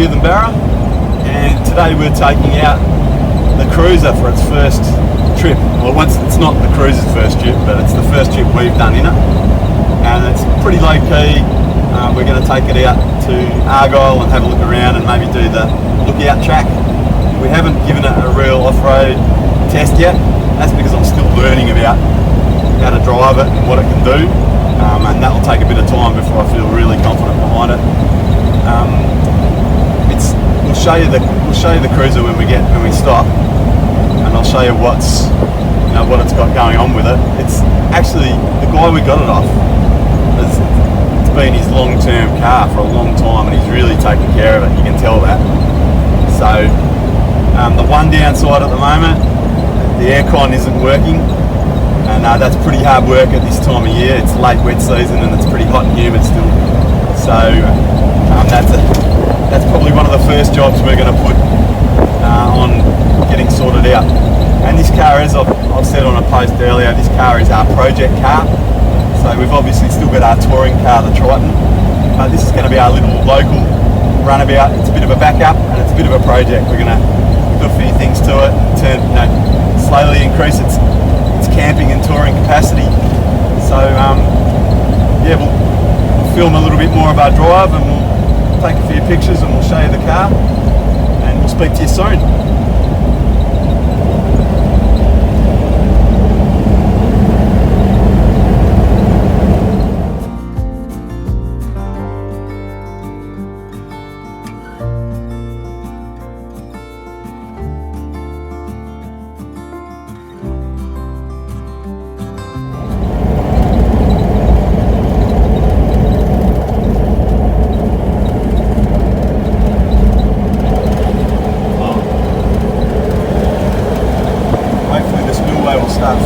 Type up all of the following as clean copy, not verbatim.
heavier than Barra, and today we're taking out the cruiser for its first trip. Well, it's not the cruiser's first trip, but it's the first trip we've done in it, and it's pretty low key. We're going to take it out to Argyle and have a look around and maybe do the lookout track. We haven't given it a real off-road test yet. That's because I'm still learning about how to drive it and what it can do, and that will take a bit of time before I feel really confident behind it. We'll show you the cruiser when we stop, and I'll show you what it's got going on with it. It's actually the guy we got it off. It's been his long-term car for a long time, and he's really taken care of it. You can tell that. So the one downside at the moment, the aircon isn't working, and that's pretty hard work at this time of year. It's late wet season and it's pretty hot and humid still. So that's probably one of the first jobs we're going to put on getting sorted out. And this car, as I've said on a post earlier, this car is our project car. So we've obviously still got our touring car, the Triton, but this is going to be our little local runabout. It's a bit of a backup and it's a bit of a project. We're going to do a few things to it, slowly increase its camping and touring capacity. So yeah, we'll film a little bit more of our drive, and we'll take a few pictures, and we'll show you the car, and we'll speak to you soon.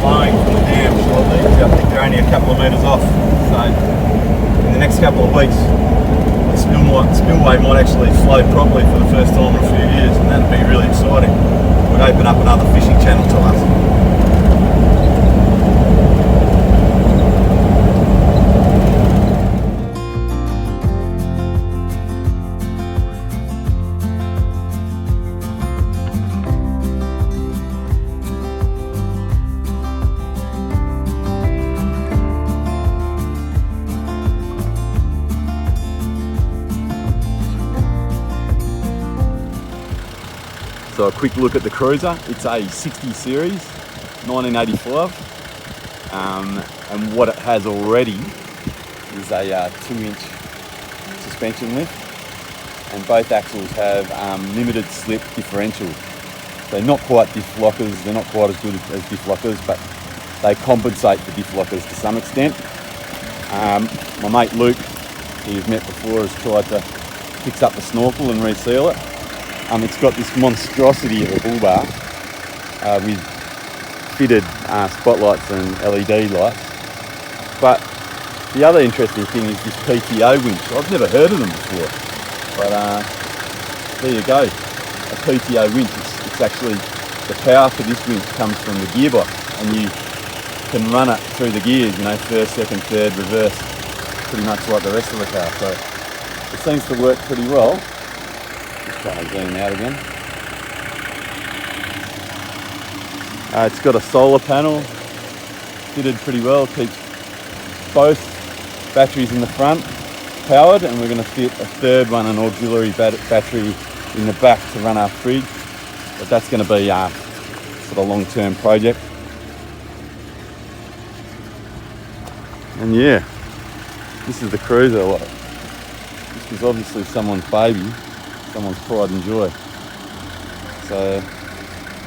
Flowing from the dam shortly. I think they're only a couple of metres off, so in the next couple of weeks the spillway might actually flow properly for the first time in a few years, and that'd be really exciting. It would open up another fishing channel to us. So a quick look at the cruiser. It's a 60 series, 1985, and what it has already is a 2-inch suspension lift, and both axles have limited slip differentials. They're not quite diff lockers, they're not quite as good as diff lockers, but they compensate for diff lockers to some extent. My mate Luke, who you've met before, has tried to fix up the snorkel and reseal it. It's got this monstrosity of a bull bar with fitted spotlights and LED lights. But the other interesting thing is this PTO winch. I've never heard of them before, but there you go, a PTO winch. It's actually, the power for this winch comes from the gearbox, and you can run it through the gears, first, second, third, reverse, pretty much like the rest of the car. So it seems to work pretty well. Trying to zoom out again. It's got a solar panel fitted pretty well, keeps both batteries in the front powered, and we're going to fit a third one, an auxiliary battery in the back to run our fridge, but that's going to be a sort of long-term project. And yeah, this is the cruiser. This was obviously someone's baby, someone's pride and joy. So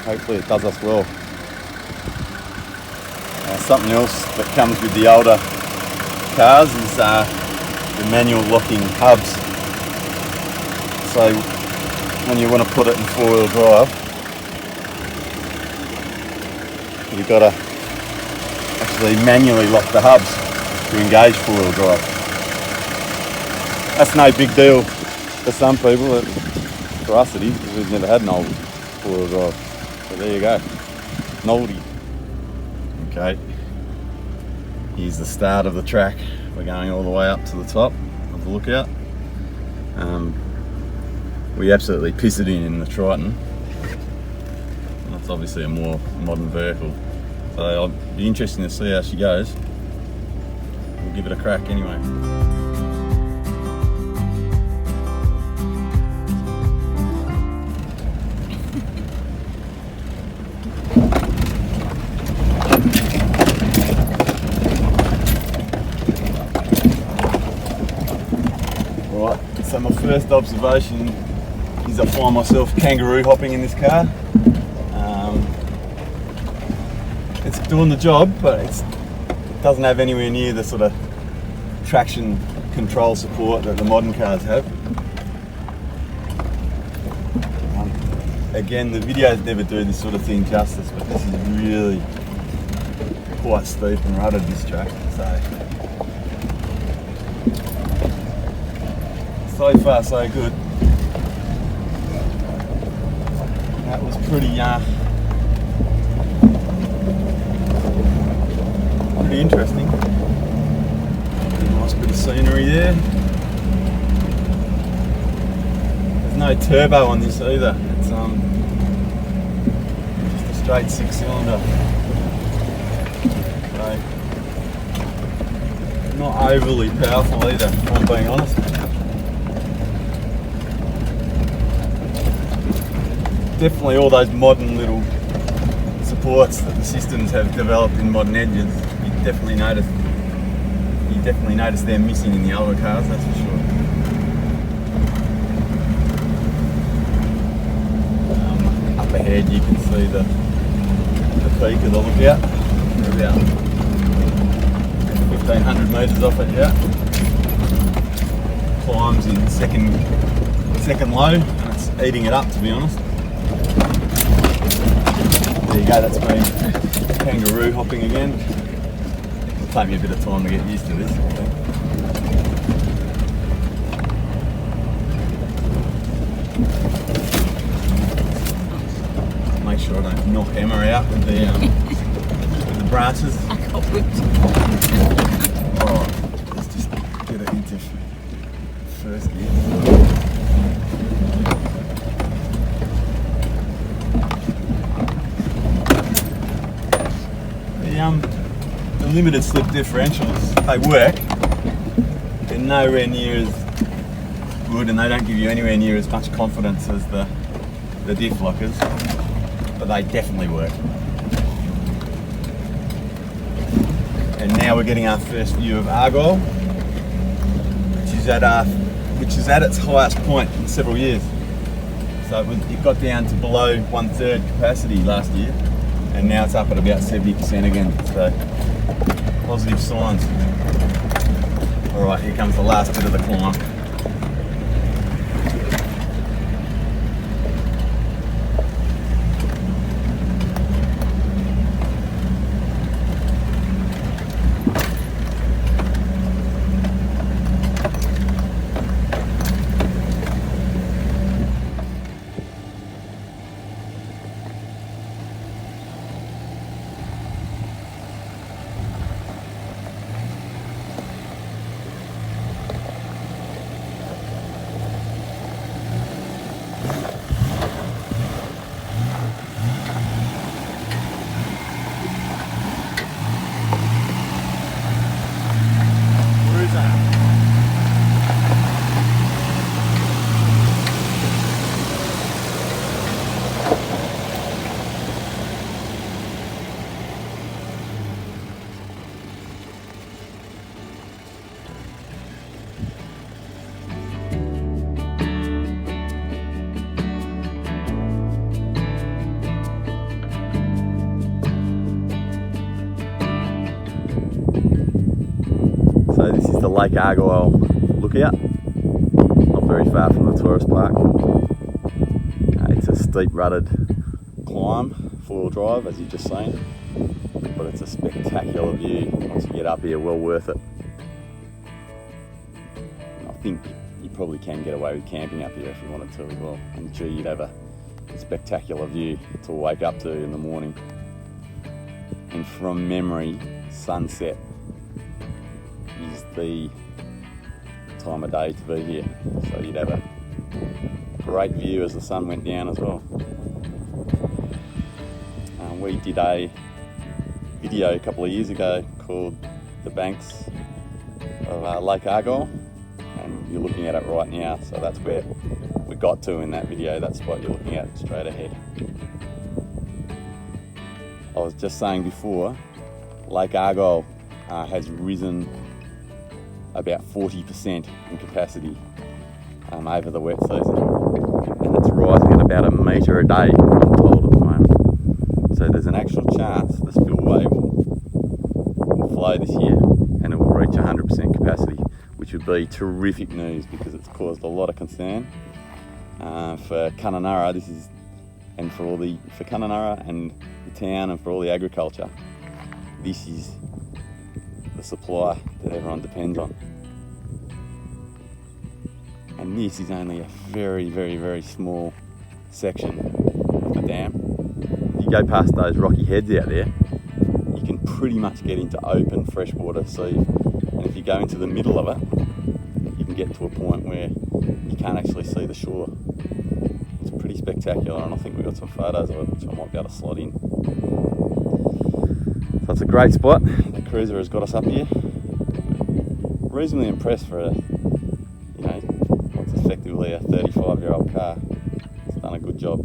hopefully it does us well. Something else that comes with the older cars is the manual locking hubs. So when you want to put it in four-wheel drive, you've got to actually manually lock the hubs to engage four-wheel drive. That's no big deal for some people. For us it is, because we've never had an old four-wheel drive. So there you go, novelty. Okay, here's the start of the track. We're going all the way up to the top of the lookout. we absolutely piss it in the Triton. That's obviously a more modern vehicle. So I'll be interested to see how she goes. We'll give it a crack anyway. Right, so my first observation is I find myself kangaroo hopping in this car. It's doing the job, but it doesn't have anywhere near the sort of traction control support that the modern cars have. Again, the videos never do this sort of thing justice, but this is really quite steep and rutted, this track. So far so good. That was pretty interesting. Nice bit of scenery there. There's no turbo on this either. It's just a straight 6-cylinder. So not overly powerful either, if I'm being honest. Definitely all those modern little supports that the systems have developed in modern engines. You definitely notice they're missing in the older cars, that's for sure. Up ahead you can see the peak of the lookout. We're about 1500 metres off it, yeah. Climbs in second low, and it's eating it up, to be honest. There you go, that's me kangaroo hopping again. It'll take me a bit of time to get used to this. Make sure I don't knock Emma out with the branches. I got whipped. Alright, let's just get it into first gear. The limited slip differentials, they work. They're nowhere near as good, and they don't give you anywhere near as much confidence as the diff lockers, but they definitely work. And now we're getting our first view of Argyle, which is at its highest point in several years. So it got down to below 1/3 capacity last year, and now it's up at about 70% again. So positive signs. All right, here comes the last bit of the climb. So this is the Lake Argyle lookout, not very far from the tourist park. It's a steep rutted climb, 4-wheel drive as you've just seen, but it's a spectacular view once you get up here, well worth it. And I think you probably can get away with camping up here if you wanted to as well, and gee, you'd have a spectacular view to wake up to in the morning. And from memory, sunset is the time of day to be here, so you'd have a Great view as the sun went down as well. We did a video a couple of years ago called The Banks of Lake Argyle, and you're looking at it right now, so that's where we got to in that video. That's what you're looking at straight ahead. I was just saying before, Lake Argyle has risen about 40% in capacity over the wet season, and it's rising at about 1 metre a day, I'm told, at the moment. So there's an actual chance the spillway will flow this year and it will reach 100% capacity, which would be terrific news because it's caused a lot of concern for Kununurra. For Kununurra and the town, and for all the agriculture. This is the supply that everyone depends on. And this is only a very, very, very small section of the dam. If you go past those rocky heads out there, you can pretty much get into open freshwater sea. And if you go into the middle of it, you can get to a point where you can't actually see the shore. It's pretty spectacular, and I think we've got some photos of it which I might be able to slot in. So it's a great spot. The cruiser has got us up here. Reasonably impressed for what's effectively a 35-year-old car. It's done a good job.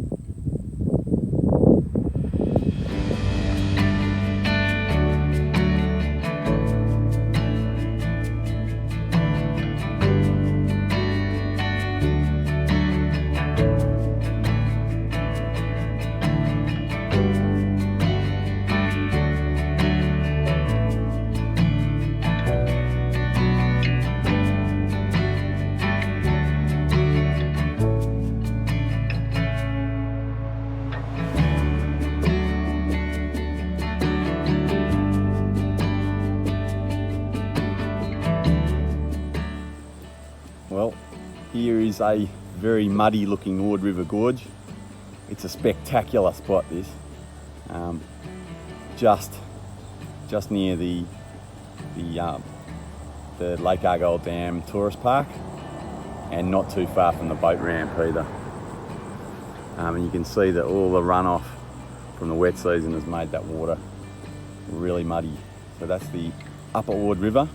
Well, here is a very muddy looking Ord River Gorge. It's a spectacular spot, this. Just near the Lake Argyle Dam Tourist Park, and not too far from the boat ramp either. And you can see that all the runoff from the wet season has made that water really muddy. So that's the upper Ord River,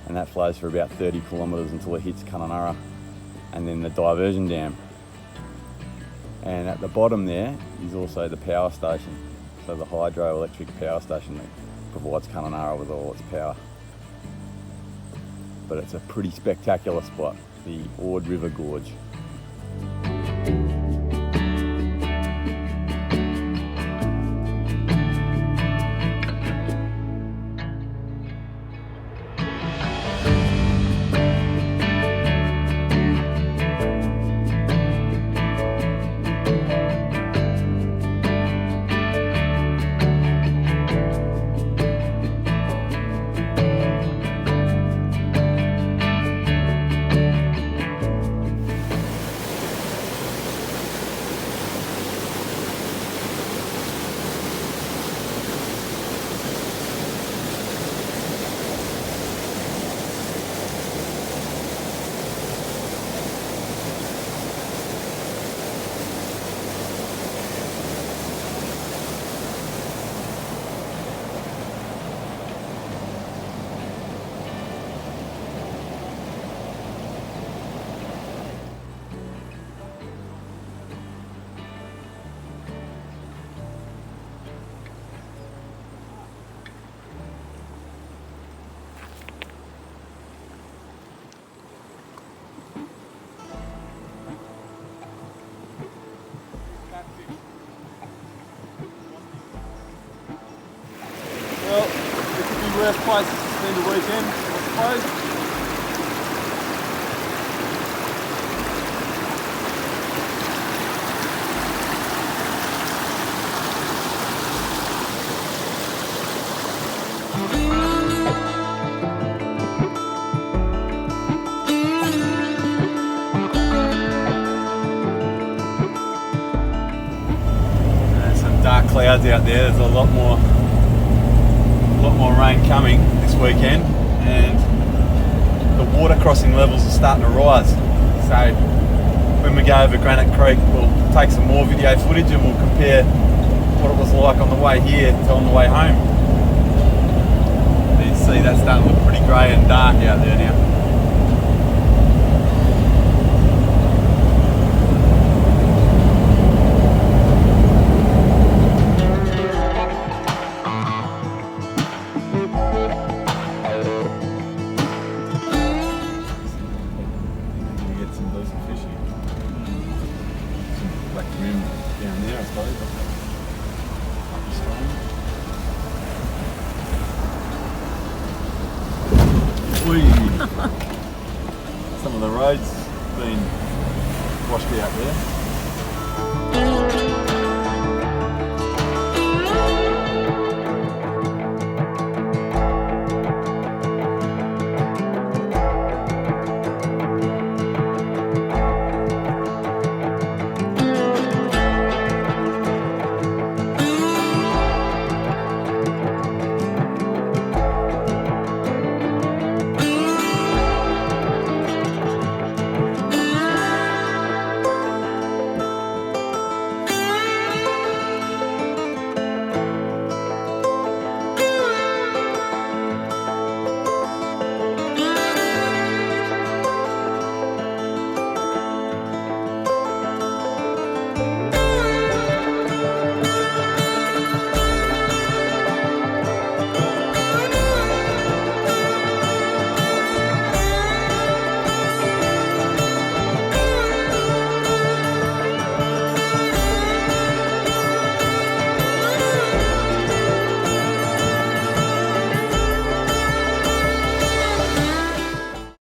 and that flows for about 30 kilometres until it hits Kununurra, and then the diversion dam. And at the bottom there is also the power station, so the hydroelectric power station that provides Kununurra with all its power. But it's a pretty spectacular spot, the Ord River Gorge. Well, it could be worse places to spend a weekend, I suppose. There's some dark clouds out there. There's a lot more rain coming this weekend, and the water crossing levels are starting to rise. So when we go over Granite Creek, we'll take some more video footage and we'll compare what it was like on the way here to on the way home. You see that's starting to look pretty grey and dark out there now. Down there, I suppose. Some of the roads been washed out there.